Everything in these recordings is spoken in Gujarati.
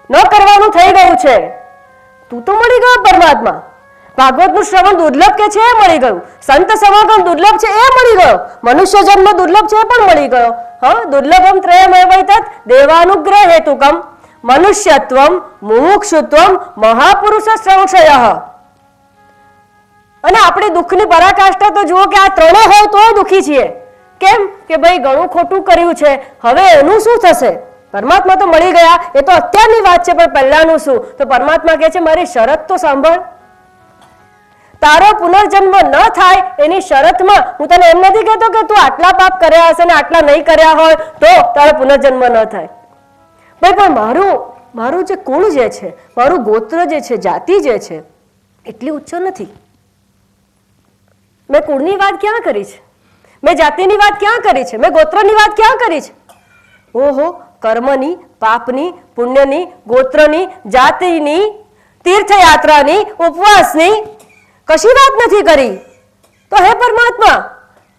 ન કરવાનું થઈ ગયું છે. તું તો મળી ગયો પરમાત્મા. ભાગવતનું શ્રવણ દુર્લભ કે છે એ મળી ગયું, સંત સમાગમ દુર્લભ છે એ મળી ગયો, મનુષ્ય જન્મ દુર્લભ છે એ પણ મળી ગયો. હા, દુર્લભમ ત્રયમેવૈતત દેવાનુગ્રહ હેતુકમ મનુષ્યત્વમ મુમુક્ષુત્વમ મહાપુરુષ સંશયઃ. અને આપણે દુઃખની પરાકાષ્ઠા તો જુઓ કે આ ત્રણેય હોય તો દુઃખી છીએ. કેમ કે ભાઈ ઘણું ખોટું કર્યું છે, હવે એનું શું થશે? પરમાત્મા તો મળી ગયા એ તો અત્યારની વાત છે, પણ પહેલાનું શું? તો પરમાત્મા કહે છે મારી શરત તો સાંભળ. તારો પુનર્જન્મ ન થાય એની શરતમાં હું તને એમ નથી કહેતો કે તું આટલા પાપ કર્યા હશે ને આટલા નહીં કર્યા હોય તો તારો પુનર્જન્મ ન થાય. ભાઈ પણ મારું જે કુળ જે છે, મારું ગોત્ર જે છે, જાતિ જે છે એટલી ઉચ્ચ નથી. મેં કુળની વાત ક્યાં કરી છે? મેં જાતિની વાત ક્યાં કરી છે? મેં ગોત્રની વાત ક્યાં કરી છે? ઓહો, કર્મની, પાપની, પુણ્યની, ગોત્રની, જાતિની, તીર્થયાત્રાની, ઉપવાસની કશી વાત નથી કરી. તો હે પરમાત્મા,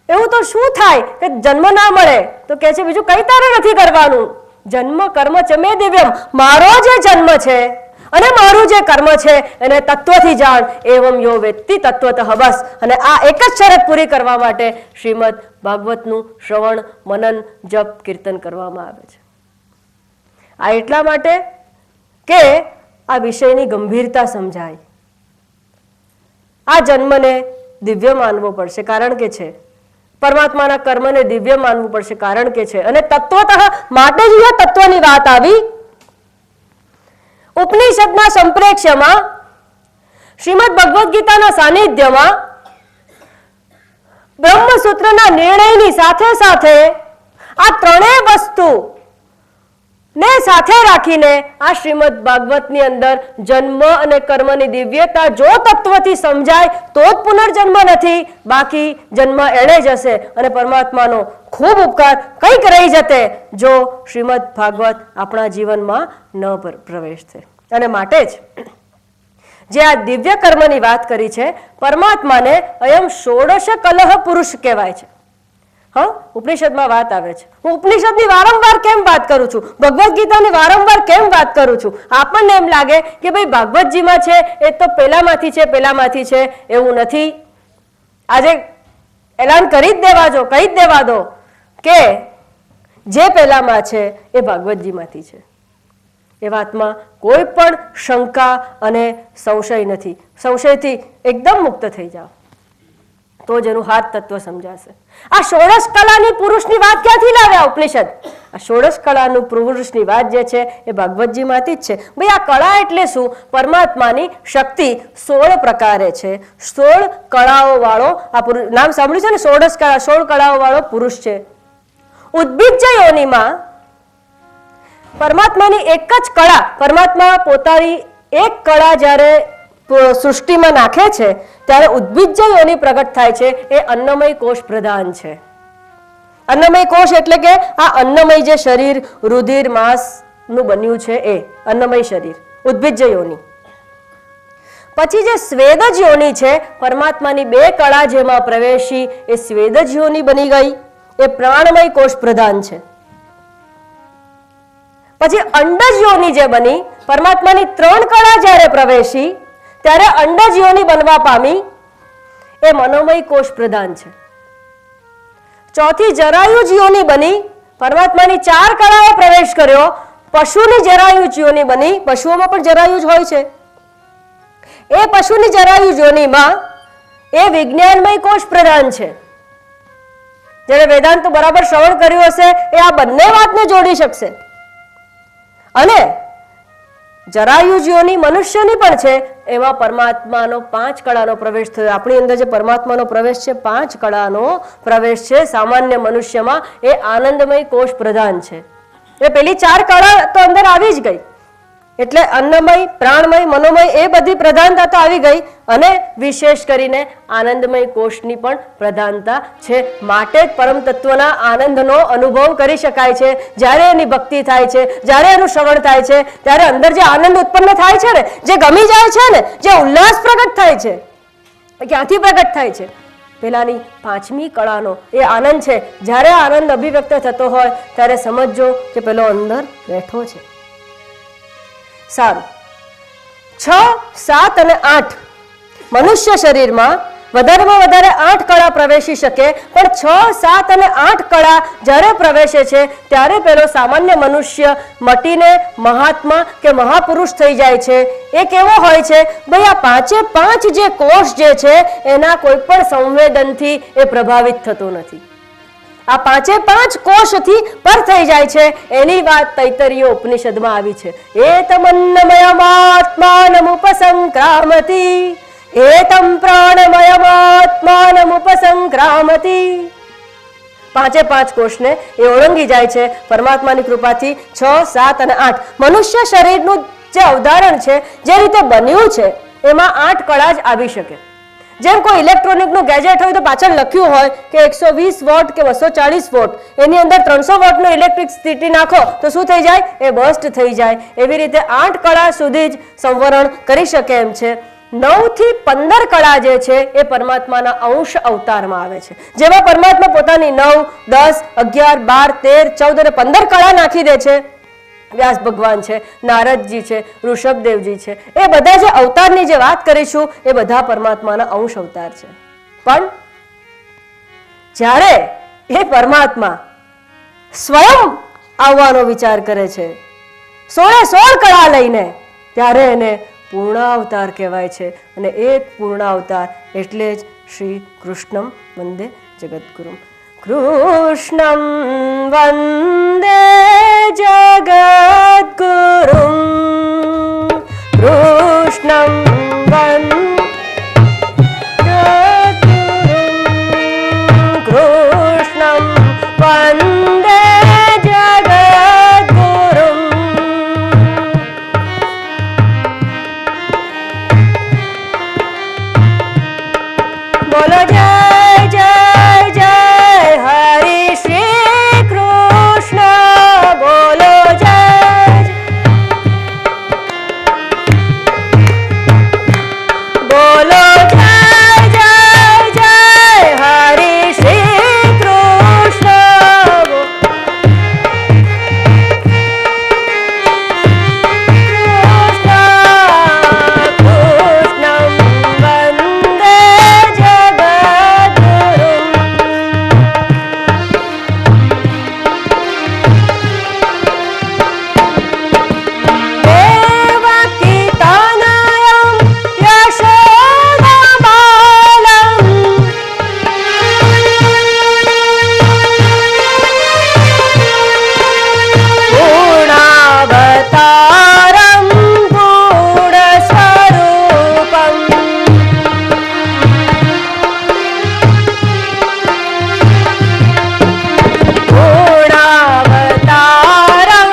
એવું તો શું થાય કે જન્મ ના મળે? તો કહે છે બીજું કઈ તારે નથી કરવાનું. જન્મ કર્મ ચ મે દિવ્યમ, મારો જે જન્મ છે અને મારું જે કર્મ છે એને તત્વથી જાણ. એવમ યો વેત્તિ તત્વતઃ બસ. અને આ એક જ શરત પૂરી કરવા માટે શ્રીમદ ભાગવતનું શ્રવણ, મનન, જપ, કીર્તન કરવામાં આવે છે. આ એટલા માટે કે આ વિષયની ગંભીરતા સમજાય. આ જન્મને દિવ્ય માનવો પડશે, કારણ કે છે પરમાત્માના કર્મને દિવ્ય માનવું પડશે, કારણ કે છે. અને તત્વતઃ માટે જ આ તત્વની વાત આવી. ઉપનિષદના સંપ્રેક્ષ્યમાં, શ્રીમદ ભગવદ્ ગીતાના સાનિધ્યમાં, બ્રહ્મસૂત્રના નિર્ણયની સાથે સાથે આ ત્રણેય વસ્તુ ને સાથે રાખીને આ શ્રીમદ ભાગવતની અંદર જન્મ અને કર્મની દિવ્યતા જો તત્વથી સમજાય તો જ પુનર્જન્મ નથી, બાકી જન્મ એળે જશે અને પરમાત્માનો ખૂબ ઉપકાર કંઈક રહી જતે જો શ્રીમદ ભાગવત આપણા જીવનમાં ન પ્રવેશ થાય. અને માટે જ જે આ દિવ્ય કર્મની વાત કરી છે, પરમાત્માને અયમ ષોડશ કલહ પુરુષ કહેવાય છે. હા, ઉપનિષદમાં વાત આવે છે. હું ઉપનિષદની વારંવાર કેમ વાત કરું છું, ભગવદ્ ગીતાની વારંવાર કેમ વાત કરું છું? આપણને એમ લાગે કે ભાઈ ભાગવતજીમાં છે એ તો પેલામાંથી છે, પેલામાંથી છે. એવું નથી. આજે એલાન કરી જ દેવા દો, કહી જ દેવા દો કે જે પેલામાં છે એ ભાગવતજીમાંથી છે. એ વાતમાં કોઈ પણ શંકા અને સંશય નથી. સંશયથી એકદમ મુક્ત થઈ જાઓ તો જ એનું હાથ તત્વ સમજાશે. આ ષોડશ કલાની પુરુષની વાત ક્યાંથી લાવ્યા ઉપનિષદ? આ ષોડશ કલાનું પુરુષની વાત જે છે એ ભાગવતજીમાંથી જ છે. ભાઈ આ કળા એટલે શું? પરમાત્માની શક્તિ 16 પ્રકારે છે. 16 કળાઓ વાળો આ પુરુષ. નામ સાંભળ્યું છે ને, ષોડશ કળા, 16 કળાઓ વાળો પુરુષ છે. ઉદ્ભિજ યોનિમાં પરમાત્માની એક જ કળા, પરમાત્મા પોતાની એક કળા જ્યારે સૃષ્ટિમાં નાખે છે ત્યારે ઉદ્ભિજ યોનિ પ્રગટ થાય છે. એ અન્નમય કોષ પ્રધાન છે. અન્નમય કોષ એટલે કે આ અન્નમય જે શરીર રુધિર માંસનું બન્યું છે એ અન્નમય શરીર, ઉદ્ભિજ યોનિ. પછી જે સ્વેદજ યોનિ છે, પરમાત્માની 2 કળા જેમાં પ્રવેશી એ સ્વેદજ યોનિ બની ગઈ. એ પ્રાણમય કોષ પ્રધાન છે. પછી અંડજ યોનિ જે બની, પરમાત્માની 3 કળા જ્યારે પ્રવેશી ત્યારે અંડજ યોનિ બનવા પામી. એ મનોમય કોષ પ્રધાન છે. ચોથી જરાયુજ યોનિ બની, પરમાત્માની 4 કળાએ પ્રવેશ કર્યો. પશુની જરાયુજ યોનિ બની. પશુઓમાં પણ જરાયુજ હોય છે. એ પશુની જરાયુજ યોનિમાં એ વિજ્ઞાનમય કોષ પ્રધાન છે. જેને વેદાંત બરાબર શ્રવણ કર્યું હશે એ આ બંને વાતને જોડી શકશે. અને જરાયુજ યોનિ મનુષ્યની પણ છે. એમાં પરમાત્માનો 5 કળાનો પ્રવેશ થયો. આપણી અંદર જે પરમાત્માનો પ્રવેશ છે, 5 કળાનો પ્રવેશ છે. સામાન્ય મનુષ્યમાં એ આનંદમય કોષ પ્રધાન છે. એ પેલી 4 કળા તો અંદર આવી જ ગઈ. એટલે અન્નમય, પ્રાણમય, મનોમય એ બધી પ્રધાનતા તો આવી ગઈ. અને વિશેષ કરીને આનંદમય કોષની પણ પ્રધાનતા છે. માટે જ પરમ તત્વના આનંદનો અનુભવ કરી શકાય છે. જ્યારે એની ભક્તિ થાય છે, જ્યારે એનું શ્રવણ થાય છે, ત્યારે અંદર જે આનંદ ઉત્પન્ન થાય છે ને, જે ગમી જાય છે ને, જે ઉલ્લાસ પ્રગટ થાય છે, ક્યાંથી પ્રગટ થાય છે? પેલાની 5મી કળાનો એ આનંદ છે. જ્યારે આનંદ અભિવ્યક્ત થતો હોય ત્યારે સમજજો કે પેલો અંદર બેઠો છે. સારું, 6, 7 અને 8 મનુષ્ય શરીરમાં વધારેમાં વધારે 8 કળા પ્રવેશી શકે, પણ 6, 7 અને 8 કળા જ્યારે પ્રવેશે છે ત્યારે પેલો સામાન્ય મનુષ્ય મટીને મહાત્મા કે મહાપુરુષ થઈ જાય છે. એ કેવો હોય છે? ભાઈ, આ 5 જે કોષ જે છે એના કોઈ પણ સંવેદનથી એ પ્રભાવિત થતો નથી. આ 5 કોષથી પર થઈ જાય છે. એની વાત તૈત્તરીય ઉપનિષદમાં આવી છે. એતમન્નમયમાત્માનમુપસંક્રામતિ એતમ પ્રાણમયમાત્માનમુપસંક્રામતિ. 5 કોષને એ ઓળંગી જાય છે પરમાત્માની કૃપાથી. 6, 7 અને 8 મનુષ્ય શરીરનું જે અવધારણ છે, જે રીતે બન્યું છે, એમાં 8 કળા જ આવી શકે. જેમ કોઈ ઇલેક્ટ્રોનિકનું ગેજેટ હોય તો પાછળ લખ્યું હોય કે 120 વોટ કે 240 વોટ, એની અંદર 300 વોટનું ઇલેક્ટ્રિસિટી નાખો તો શું થઈ જાય? એ બર્સ્ટ થઈ જાય. એવી રીતે 8 કળા સુધી જ સંવરણ કરી શકે એમ છે. 9 થી 15 કળા જે છે એ પરમાત્માના અંશ અવતારમાં આવે છે. જેમાં પરમાત્મા પોતાની 9, 10, 11, 12, 13, 14 અને 15 કળા નાખી દે છે. વ્યાસ ભગવાન છે, નારદજી છે, ઋષભદેવજી છે, એ બધા જે અવતારની જે વાત કરીશું એ બધા પરમાત્માના અંશ અવતાર છે. પણ જ્યારે એ પરમાત્મા સ્વયં આવવાનો વિચાર કરે છે 16 કળા લઈને, ત્યારે એને પૂર્ણાવતાર કહેવાય છે. અને એ પૂર્ણાવતાર એટલે જ શ્રી કૃષ્ણમ વંદે જગદગુરુમ. કૃષ્ણમ વંદે જગદગુરુમ, કૃષ્ણમ કૃષ્ણમ વંદે જગદગુરુમ. બોલો જય જય જય હરિ શ્રી કૃષ્ણ. બોલો જય બોલો જય જય જય હરિ શ્રી કૃષ્ણ. કૃષ્ણમ વંદે જગદગુરુમ. દેવકી તનયં યશોદાબાલં, પૂર્ણાવતારં પૂર્ણસ્વરૂપં, પૂર્ણાવતારં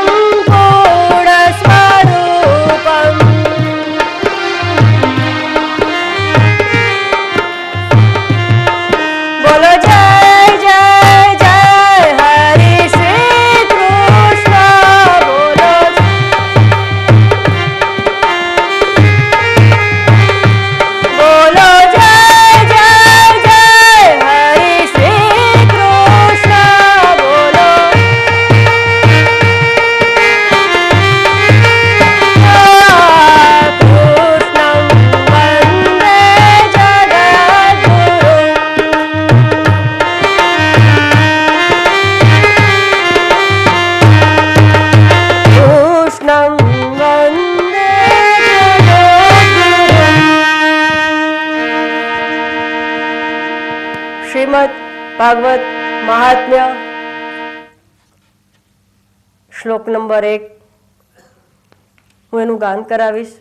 પૂર્ણસ્વરૂપં. બોલો જય જય જય હરિ શ્રી કૃષ્ણ. બોલો બોલો જય જય જય હરિ શ્રી કૃષ્ણ. બોલો કૃષ્ણમ વંદે જગદગુરુમ. કૃષ્ણમ વંદે જગદગુરુમ. શ્રીમદ ભાગવત મહાત્મ્ય શ્લોક નંબર 1. હું એનું ગાન કરાવીશ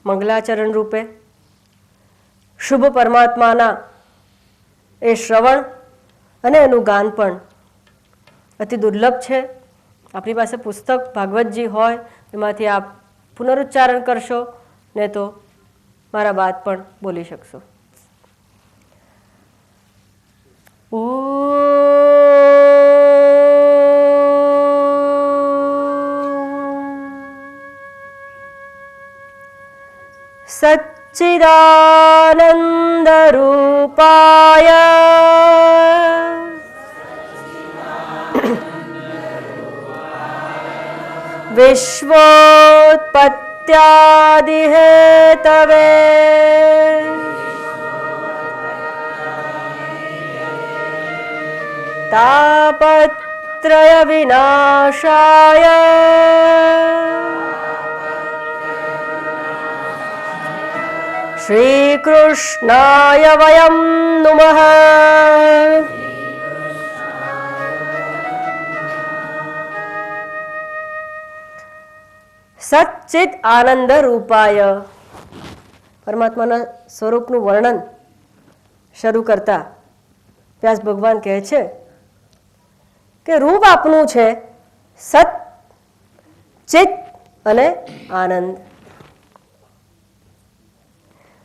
મંગલાચરણ રૂપે. શુભ પરમાત્માના એ શ્રવણ અને એનું ગાન પણ અતિ દુર્લભ છે. આપણી પાસે પુસ્તક ભાગવતજી હોય એમાંથી આપ પુનરુચ્ચારણ કરશો, ને તો મારા બાદ પણ બોલી શકશો. સચ્ચિદાનંદ રૂપાય વિશ્વોત્પત્યાદિહેતવે તાપત્રય વિનાશાય શ્રી કૃષ્ણાય વયમ નુમઃ. સચ્ચિત આનંદ રૂપાય, પરમાત્માના સ્વરૂપનું વર્ણન શરૂ કરતા વ્યાસ ભગવાન કહે છે કે રૂપ આપનું છે સત, ચિત અને આનંદ.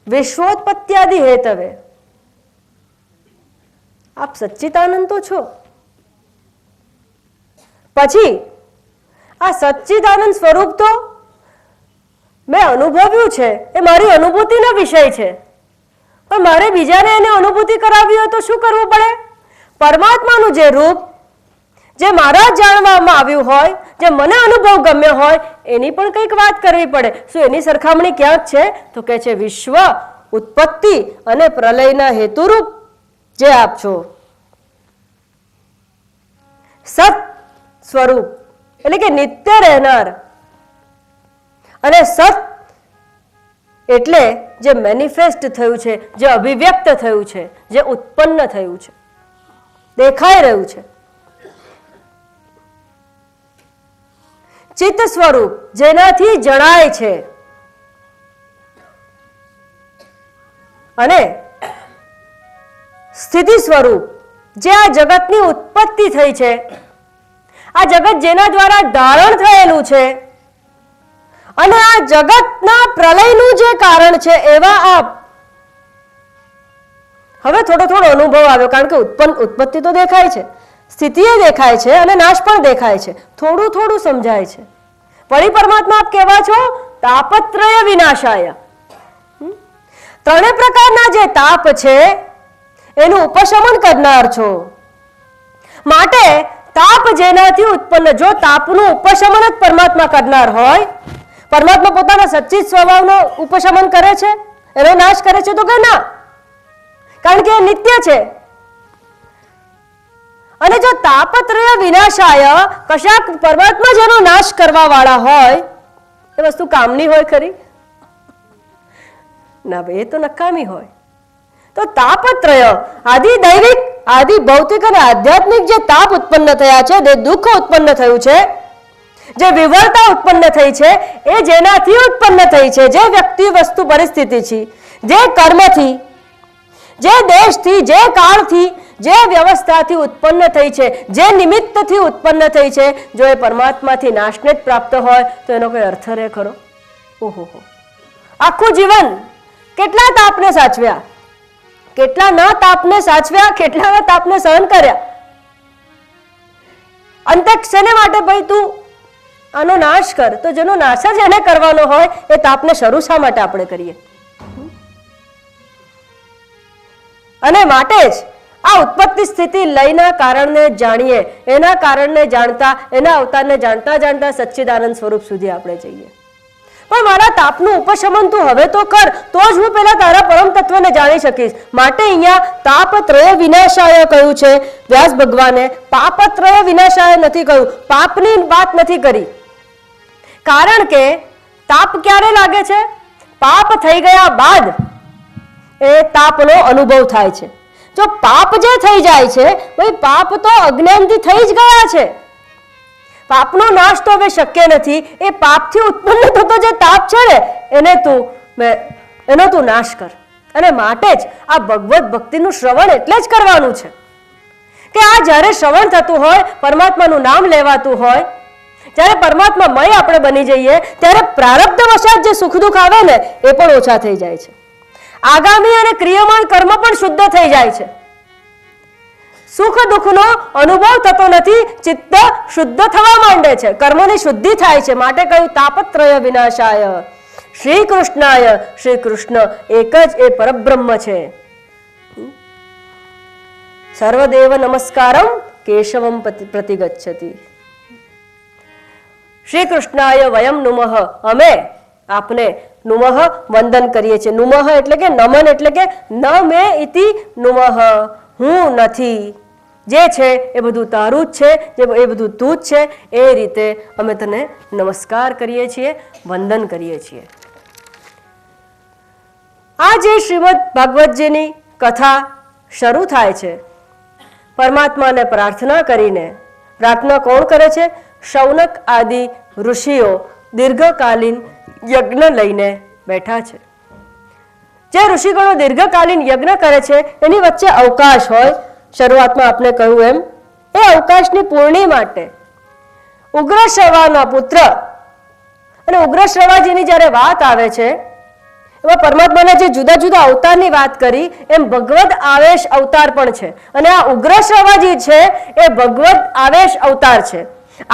વિશ્વોત્પત્યાદિ હેતવે, આપ સચ્ચિદાનંદ તો છો, પછી આ સચ્ચિદાનંદ સ્વરૂપ તો મેં અનુભવ્યું છે, એ મારી અનુભૂતિનો વિષય છે, પણ મારે બીજાને એને અનુભૂતિ કરાવવી હોય તો શું કરવું પડે? પરમાત્માનું જે રૂપ, જે મારા જાણવામાં આવ્યું હોય, જે મને અનુભવ ગમ્યો હોય, એની પણ કંઈક વાત કરવી પડે. શું એની સરખામણી ક્યાંક છે? તો કે છે વિશ્વ ઉત્પત્તિ અને પ્રલયના હેતુરૂપ જે આપ છો. સત સ્વરૂપ એટલે કે નિત્ય રહેનાર, અને સત એટલે જે મેનિફેસ્ટ થયું છે, જે અભિવ્યક્ત થયું છે, જે ઉત્પન્ન થયું છે, દેખાઈ રહ્યું છે. ચિત્ત સ્વરૂપ જેનાથી જણાય છે, અને સ્થિતિ સ્વરૂપ જે આ જગતની ઉત્પત્તિ થઈ છે, આ જગત જેના દ્વારા ધારણ થયેલું છે, અને આ જગતના પ્રલયનું જે કારણ છે, એવા આપ. હવે થોડો થોડો અનુભવ આવ્યો, કારણ કે ઉત્પત્તિ તો દેખાય છે, સ્થિતિ દેખાય છે, અને નાશ પણ દેખાય છે, થોડું થોડું સમજાય છે. વળી પરમાત્મા આપ કેવા છો? તાપત્રય વિનાશાય. ત્રણે પ્રકારના જે તાપ છે એનું ઉપશમન કરનાર છો. માટે તાપ જેનાથી ઉત્પન્ન, જો તાપનું ઉપશમન જ પરમાત્મા કરનાર હોય, પરમાત્મા પોતાના સચ્ચિત સ્વભાવનો ઉપશમન કરે છે, એનો નાશ કરે છે? તો કે ના, કારણ કે એ નિત્ય છે. અને જો તાપત્રય વિનાશાય, કશાક પરમાત્મા જેનો નાશ કરવા વાળા હોય, એ વસ્તુ કામની હોય ખરી? ના ભાઈ, એ તો નકામી હોય. તો તાપત્રય, આદિ દૈવિક, આદિ ભૌતિક અને આધ્યાત્મિક જે તાપ ઉત્પન્ન થયા છે, જે દુઃખ ઉત્પન્ન થયું છે, જે વિવરતા ઉત્પન્ન થઈ છે, એ જેનાથી ઉત્પન્ન થઈ છે, જે વ્યક્તિ, વસ્તુ, પરિસ્થિતિથી, જે કર્મથી, જે દેશથી, જે કાળથી, જે વ્યવસ્થાથી ઉત્પન્ન થઈ છે, જે નિમિત્તથી ઉત્પન્ન થઈ છે, જો એ પરમાત્માથી નાશને જ પ્રાપ્ત હોય તો એનો કોઈ અર્થ રહે ખરો? ઓહો, આખું જીવન કેટલા તાપને સાચવ્યા, કેટલા ના તાપને સાચવ્યા, કેટલાના તાપને સહન કર્યા. અંતે શેને માટે? ભાઈ તું આનો નાશ કર. તો જેનો નાશ જ એને કરવાનો હોય, એ તાપને શરૂ શા માટે આપણે કરીએ? અને માટે જ આ ઉત્પત્તિ સ્થિતિ લયના કારણને જાણીએ, એના કારણને જાણતા, એના અવતારને જાણતા જાણતા સચ્ચિદાનંદ સ્વરૂપ સુધી આપણે જઈએ. પણ મારા તાપનું ઉપશમન તું હવે તો કર, તો જ હું પેલા તારા પરમ તત્વને જાણી શકીશ. માટે અહીંયા તાપત્રય વિનાશાય કહ્યું છે વ્યાસ ભગવાને. પાપત્રય વિનાશાય નથી કહ્યું, પાપની વાત નથી કરી. કારણ કે તાપ ક્યારે લાગે છે? પાપ થઈ ગયા બાદ એ તાપનો અનુભવ થાય છે. જો પાપ જે થઈ જાય છે, ભાઈ પાપ તો અજ્ઞાનથી થઈ જ ગયા છે, પાપનો નાશ તો હવે શક્ય નથી. એ પાપથી ઉત્પન્ન થતો જે તાપ છે ને, એનો તું નાશ કર. અને માટે જ આ ભગવત ભક્તિનું શ્રવણ એટલે જ કરવાનું છે કે આ જ્યારે શ્રવણ થતું હોય, પરમાત્માનું નામ લેવાતું હોય, જ્યારે પરમાત્મામય આપણે બની જઈએ, ત્યારે પ્રારબ્ધ વશાત જે સુખ દુઃખ આવે ને, એ પણ ઓછા થઈ જાય છે. આગામી અને ક્રિયમાણ કર્મ પણ શુદ્ધ થઈ જાય છે. સુખ દુઃખનો અનુભવ થતો નથી, ચિત્ત શુદ્ધ થવા માંડે છે, કર્મની શુદ્ધિ થાય છે. માટે કહ્યું તાપત્રય વિનાશાય શ્રી કૃષ્ણાય. શ્રી કૃષ્ણ એક જ એ પરબ્રહ્મ છે. સર્વદેવ નમસ્કારમ કેશવમ પ્રતિગચ્છતિ. શ્રી કૃષ્ણાય વયમ નુમઃ, અમે આપને નુમઃ વંદન કરીએ છીએ. નુમઃ એટલે કે નમન, એટલે કે ન મે ઇતિ નુમઃ, હું નથી, જે છે એ બધું તારું જ છે, એ બધું તું જ છે, એ રીતે અમે તને નમસ્કાર કરીએ છીએ, વંદન કરીએ છીએ. આ જે શ્રીમદ ભાગવતજીની કથા શરૂ થાય છે, પરમાત્માને પ્રાર્થના કરીને. પ્રાર્થના કોણ કરે છે? શૌનક આદિ ઋષિઓ દીર્ઘકાલીન યજ્ઞ લઈને બેઠા છે. જે ઋષિગણો દીર્ઘકાલીન યજ્ઞ કરે છે એની વચ્ચે અવકાશ હોય. શરૂઆતમાં આપણે કહ્યું એમ, એ અવકાશની પૂર્ણિ માટે ઉગ્રશ્રવાના પુત્ર અને ઉગ્રશ્રવાજીની જ્યારે વાત આવે છે, એમાં પરમાત્માના જે જુદા જુદા અવતારની વાત કરી, એમ ભગવદ આવેશ અવતાર પણ છે. અને આ ઉગ્રશ્રવાજી છે એ ભગવદ આવેશ અવતાર છે.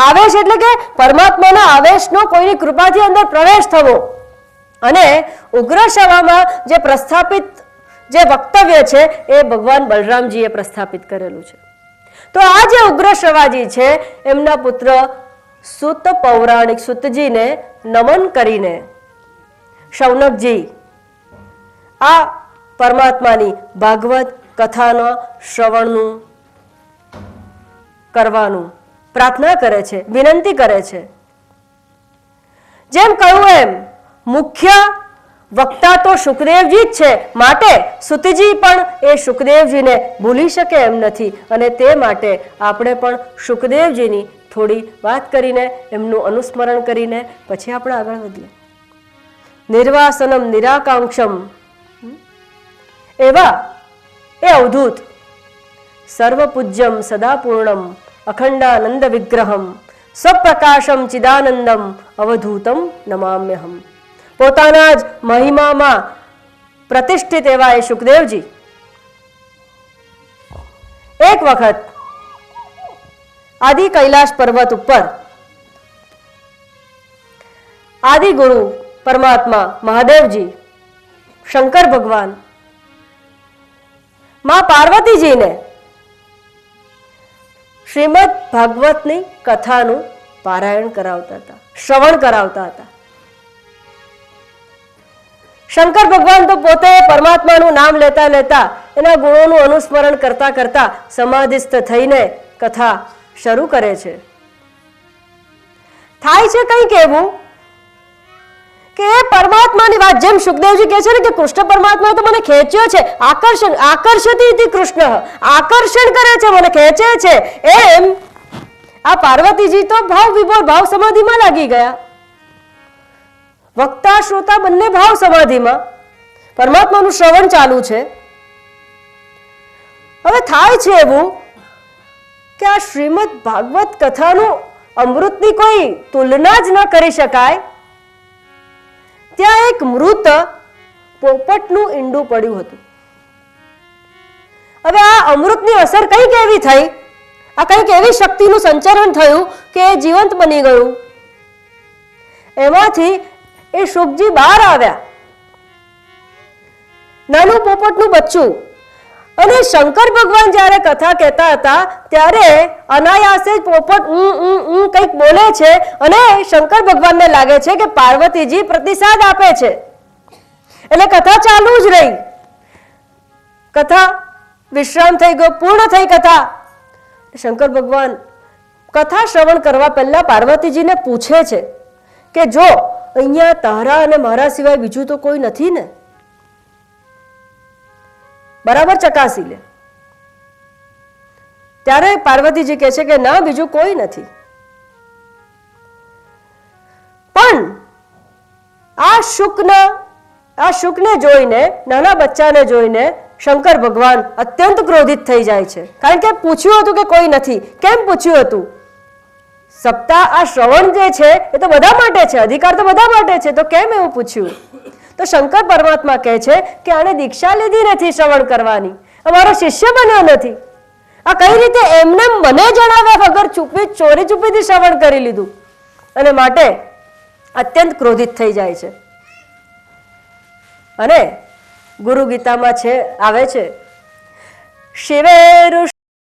આવેશ એટલે કે પરમાત્માના આવેશનો કોઈની કૃપાથી અંદર પ્રવેશ થવો. અને ઉગ્રશ્રવામાં જે પ્રસ્થાપિત જે વક્તવ્ય છે એ ભગવાન બલરામજીએ પ્રસ્થાપિત કરેલું છે. તો આ જે ઉગ્રશ્રવાજી છે એમના પુત્ર સુત પૌરાણિક સુતજીને નમન કરીને શૌનકજી આ પરમાત્માની ભાગવત કથાના શ્રવણનું કરવાનું પ્રાર્થના કરે છે, વિનંતી કરે છે. જેમ કહ્યું એમ મુખ્ય વક્તા તો સુખદેવજી જ છે, માટે સુતજી પણ એ સુખદેવજીને ભૂલી શકે એમ નથી. અને તે માટે આપણે પણ સુખદેવજીની થોડી વાત કરીને, એમનું અનુસ્મરણ કરીને પછી આપણે આગળ વધીએ. નિર્વાસનમ નિરાકાંક્ષમ એવા એ અવધૂત, સર્વપૂજ્યમ સદા પૂર્ણમ અખંડાનંદ વિગ્રહમ સ્વપ્રકાશમ ચિદાનંદમ અવધૂતમ નમામ્યહમ. પોતાના જ મહિમામાં પ્રતિષ્ઠિત એવા એ સુખદેવજી એક વખત આદિ કૈલાશ પર્વત ઉપર આદિ ગુરુ પરમાત્મા મહાદેવજી, શંકર ભગવાન, માં પાર્વતીજીને શ્રીમદ ભાગવતની કથાનું પારાયણ કરાવતા હતા, શ્રવણ કરાવતા હતા. શંકર ભગવાન તો પોતે પરમાત્માનું નામ લેતા લેતા, એના ગુણોનું અનુસ્મરણ કરતા કરતા સમાધિસ્થ થઈને કથા શરૂ કરે છે. થાય છે કંઈક એવું કે એ પરમાત્માની વાત, જેમ સુખદેવજી કહે છે ને કે કૃષ્ણ પરમાત્માએ તો મને ખેંચ્યો છે, આકર્ષતી હતી કૃષ્ણ, આકર્ષણ કરે છે, મને ખેંચે છે, એમ આ પાર્વતીજી તો ભાવ વિભોર, ભાવ સમાધિમાં લાગી ગયા. વક્તા શ્રોતા બંને ભાવ સમાધિમાં, પરમાત્માનું શ્રવણ ચાલુ છે. હવે થાય છે એવું કે આ શ્રીમદ ભાગવત કથાનું અમૃતની કોઈ તુલના જ ન કરી શકાય. ત્યાં એક મૃત પોપટનું ઈંડું પડ્યું હતું. હવે આ અમૃતની અસર કંઈક એવી થઈ, આ કંઈક એવી શક્તિનું સંચરણ થયું કે એ જીવંત બની ગયું. એમાંથી એ શુકજી બહાર આવ્યા, નાનું પોપટનું બચ્ચું. અને શંકર ભગવાન જ્યારે કથા કહેતા હતા ત્યારે અનાયાસે પોપટ કંઈક બોલે છે અને શંકર ભગવાનને લાગે છે કે પાર્વતીજી પ્રતિસાદ આપે છે, એટલે કથા ચાલુ જ રહી. કથા વિશ્રામ થઈ ગયો, પૂર્ણ થઈ કથા. શંકર ભગવાન કથા શ્રવણ કરવા પહેલા પાર્વતીજીને પૂછે છે કે જો અહીંયા તારા અને મારા સિવાય બીજું તો કોઈ નથી ને, બરાબર ચકાસી લે. ત્યારે પાર્વતીજી કહે છે કે ના, બીજું કોઈ નથી. પણ આ શુકને જોઈને, નાના બચ્ચાને જોઈને શંકર ભગવાન અત્યંત ક્રોધિત થઈ જાય છે. કારણ કે પૂછ્યું હતું કે કોઈ નથી. કેમ પૂછ્યું હતું? સપ્તાહ આ શ્રવણ જે છે એ તો બધા માટે છે, અધિકાર તો બધા માટે છે, તો કેમ એવું પૂછ્યું? તો શંકર પરમાત્મા કહે છે કે આણે દીક્ષા લીધી નથી શ્રવણ કરવાની, અમારો શિષ્ય બન્યો નથી. આ કઈ રીતે એમને મને જણાવ્યા વગર ચોરી છુપીથી શ્રવણ કરી લીધું? અને માટે અત્યંત ક્રોધિત થઈ જાય છે. અને ગુરુ ગીતામાં આવે છે, શિવે